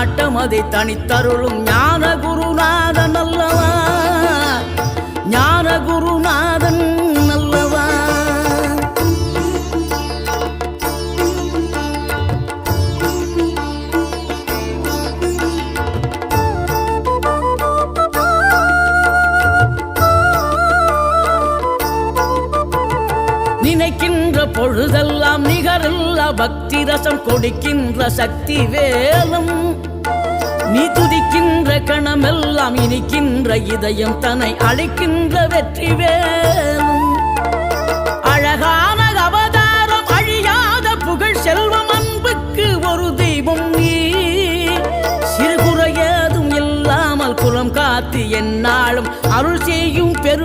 நாட்டம் அதை தனித்தருளும் ஞான குருநாதன் அல்லவா, ஞான குருநாதன் அல்லவா. நினைக்கின்ற பொழுதெல்லாம் நிகரில்லா பக்தி ரசம் கொடுக்கின்ற சக்தி வேலும், நீ துதிக்கின்ற கணமெல்லாம் இனிக்கின்ற இதயம் தன்னை அழைக்கின்ற வெற்றி வேலும். அழகான அவதாரம் அழியாத புகழ் செல்வம் அன்புக்கு ஒரு தெய்வம் நீ, சிறுகுறையதும் இல்லாமல் குலம் காத்து எந்நாளும் அருள் செய்யும் பெரு